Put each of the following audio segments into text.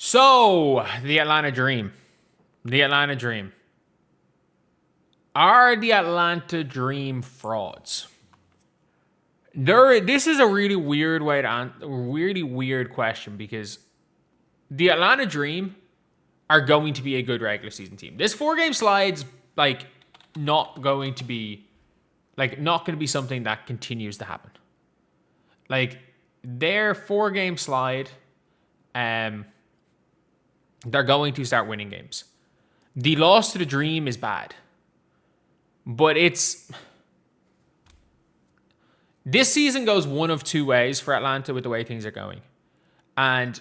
So, the Atlanta Dream. The Atlanta Dream. Are the Atlanta Dream frauds? This is a really weird way to answer, a really weird question, because the Atlanta Dream are going to be a good regular season team. This 4-game slide's not going to be something that continues to happen. Their 4-game slide, they're going to start winning games. The loss to the Dream is bad, but this season goes one of two ways for Atlanta with the way things are going. And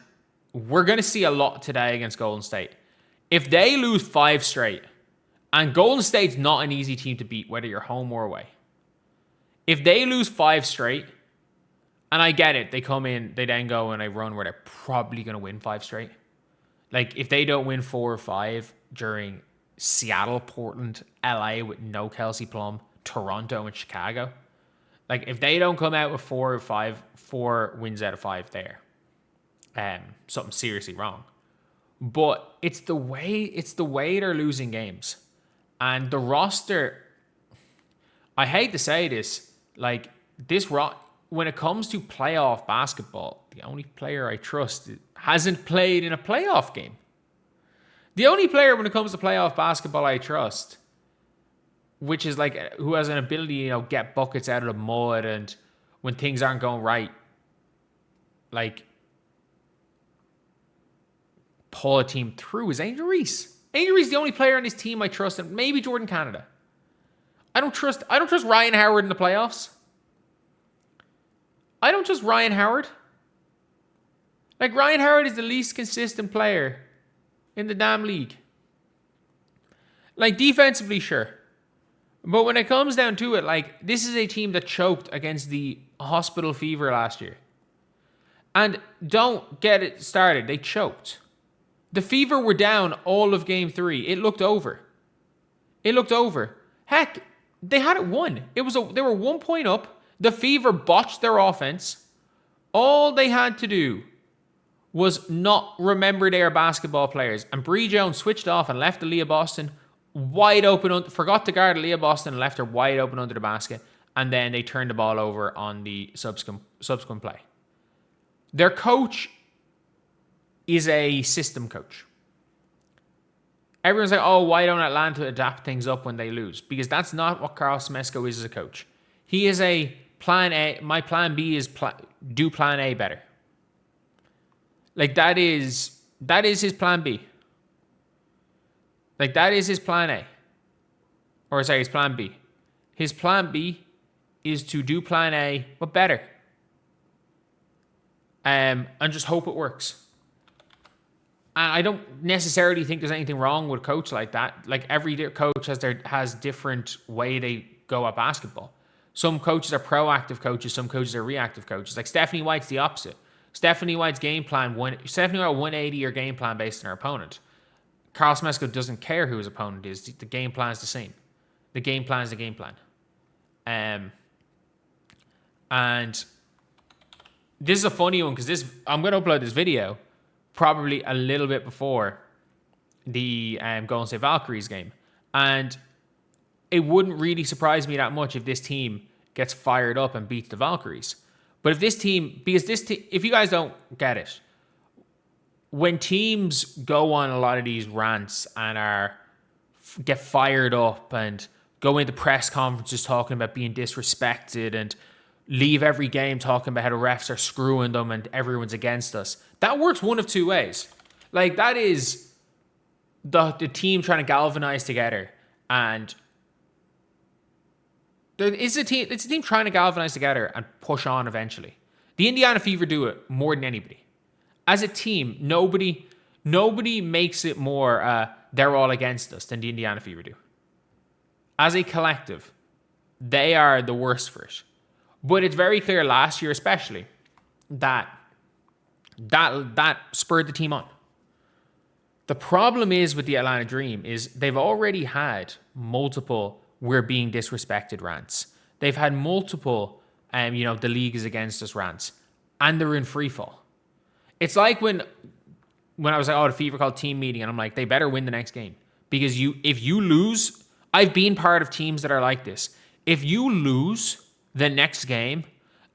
we're going to see a lot today against Golden State. If they lose 5 straight, and Golden State's not an easy team to beat, whether you're home or away. If they lose 5 straight, and I get it, they come in, they then go on a run where they're probably going to win 5 straight. If they don't win 4 or 5 during Seattle, Portland, LA with no Kelsey Plum, Toronto, and Chicago. If they don't come out with 4 or 5, 4 wins out of 5 there, something's seriously wrong. But it's the way they're losing games. And the roster, I hate to say this, when it comes to playoff basketball, the only player I trust hasn't played in a playoff game. The only player when it comes to playoff basketball I trust, which is who has an ability to get buckets out of the mud and when things aren't going right, pull a team through, is Angel Reese. Angel Reese is the only player on this team I trust, and maybe Jordan Canada. I don't trust Ryan Howard in the playoffs. I don't trust Ryan Howard. Ryan Howard is the least consistent player in the damn league. Defensively, sure. But when it comes down to it, this is a team that choked against the Hospital Fever last year. And don't get it started. They choked. The Fever were down all of Game 3. It looked over. Heck, they had it won. They were 1 point up. The Fever botched their offense. All they had to do was not remember their basketball players. And Bree Jones switched off and left Aaliyah Boston wide open. Forgot to guard Aaliyah Boston and left her wide open under the basket. And then they turned the ball over on the subsequent play. Their coach is a system coach. Everyone's like, oh, why don't Atlanta adapt things up when they lose? Because that's not what Carl Smesco is as a coach. He is a plan A. My plan B is do plan A better. That is his plan B. That is his plan A. Or sorry, his plan B. His plan B is to do plan A, but better. And just hope it works. And I don't necessarily think there's anything wrong with a coach like that. Every coach has different way they go at basketball. Some coaches are proactive coaches. Some coaches are reactive coaches. Stephanie White's the opposite. Stephanie White's game plan, Stephanie White 180 your game plan based on her opponent. Carl Smesco doesn't care who his opponent is. The game plan is the same. The game plan is the game plan. And this is a funny one because I'm going to upload this video probably a little bit before the Golden State Valkyries game. And it wouldn't really surprise me that much if this team gets fired up and beats the Valkyries. But if if you guys don't get it, when teams go on a lot of these rants and get fired up and go into press conferences talking about being disrespected and leave every game talking about how the refs are screwing them and everyone's against us, that works one of two ways. That is the team trying to galvanize together, and it's a team trying to galvanize together and push on eventually. The Indiana Fever do it more than anybody. As a team, nobody makes it more they're all against us than the Indiana Fever do. As a collective, they are the worst for it. But it's very clear last year especially that spurred the team on. The problem is with the Atlanta Dream is they've already had multiple we're being disrespected rants. They've had multiple the league is against us rants. And they're in free fall. It's like when when I was like, oh, the FIFA called team meeting, and I'm like, they better win the next game. Because if you lose, I've been part of teams that are like this. If you lose the next game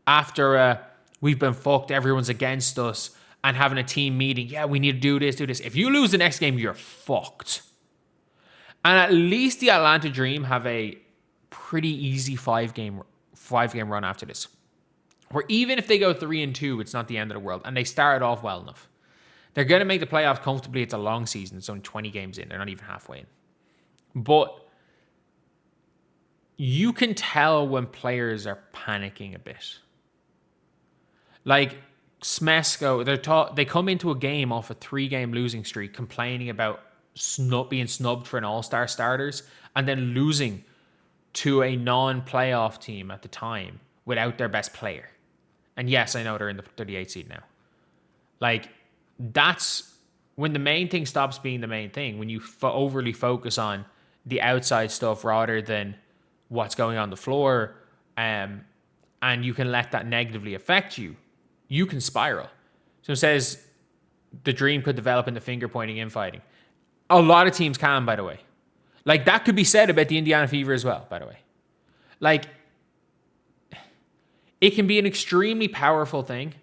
after we've been fucked, everyone's against us, and having a team meeting, yeah, we need to do this, do this. If you lose the next game, you're fucked. And at least the Atlanta Dream have a pretty easy five game run after this. Where even if they go 3-2, it's not the end of the world. And they started off well enough. They're going to make the playoffs comfortably. It's a long season. It's only 20 games in. They're not even halfway in. But you can tell when players are panicking a bit. Like Smesko, they come into a game off a 3-game losing streak complaining about being snubbed for an all-star starters and then losing to a non-playoff team at the time without their best player. And yes, I know they're in the 38th seed now. Like, that's when the main thing stops being the main thing, when you overly focus on the outside stuff rather than what's going on the floor, and you can let that negatively affect you, you can spiral. So it says the dream could develop into finger-pointing infighting. A lot of teams can, by the way. Like, that could be said about the Indiana Fever as well, by the way. Like, it can be an extremely powerful thing.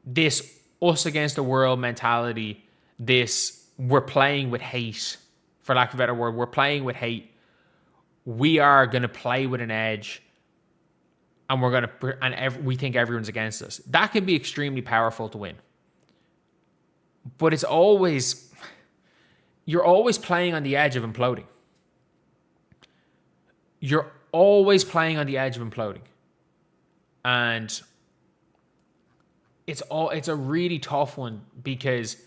This us against the world mentality, this we're playing with hate, for lack of a better word, we're playing with hate. We are going to play with an edge, and we think everyone's against us. That can be extremely powerful to win. But you're always playing on the edge of imploding. You're always playing on the edge of imploding. And it's a really tough one, because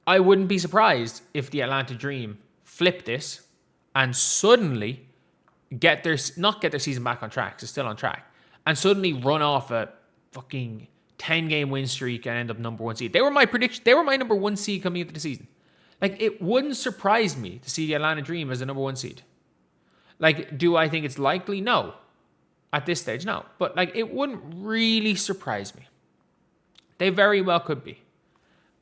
I wouldn't be surprised if the Atlanta Dream flip this and suddenly not get their season back on track, 'cause it's still on track, and suddenly run off a fucking 10-game win streak and end up number 1 seed. They were my prediction. They were my number 1 seed coming into the season. Like, it wouldn't surprise me to see the Atlanta Dream as the number 1 seed. Like, do I think it's likely? No. At this stage, no. But, like, it wouldn't really surprise me. They very well could be.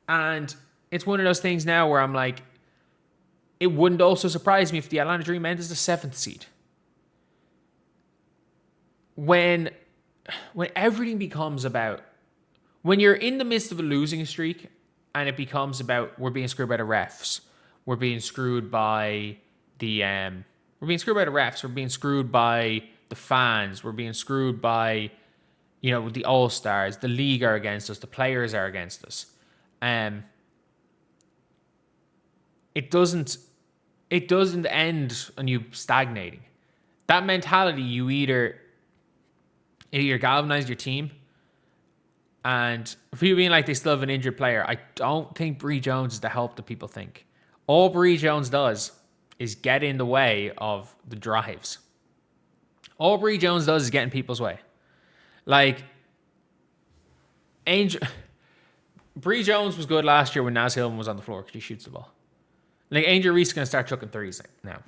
And it's one of those things now where I'm like, it wouldn't also surprise me if the Atlanta Dream ends as the 7th seed. When everything becomes about, when you're in the midst of a losing streak and it becomes about, we're being screwed by the refs, we're being screwed by the refs, we're being screwed by the fans, we're being screwed by, the All-Stars, the league are against us, the players are against us. It doesn't end on you stagnating. That mentality, it either galvanized your team, and if you being like they still have an injured player, I don't think Bree Jones is the help that people think. All Bree Jones does is get in the way of the drives. All Bree Jones does is get in people's way. Like, Bree Jones was good last year when Naz Hillman was on the floor because he shoots the ball. Like, Angel Reese is going to start chucking threes now.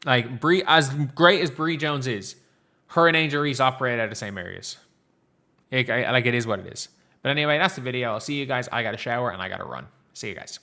Like, as great as Bree Jones is, her and Angel Reese operate out of the same areas. It is what it is. But anyway, that's the video. I'll see you guys. I got to shower and I got to run. See you guys.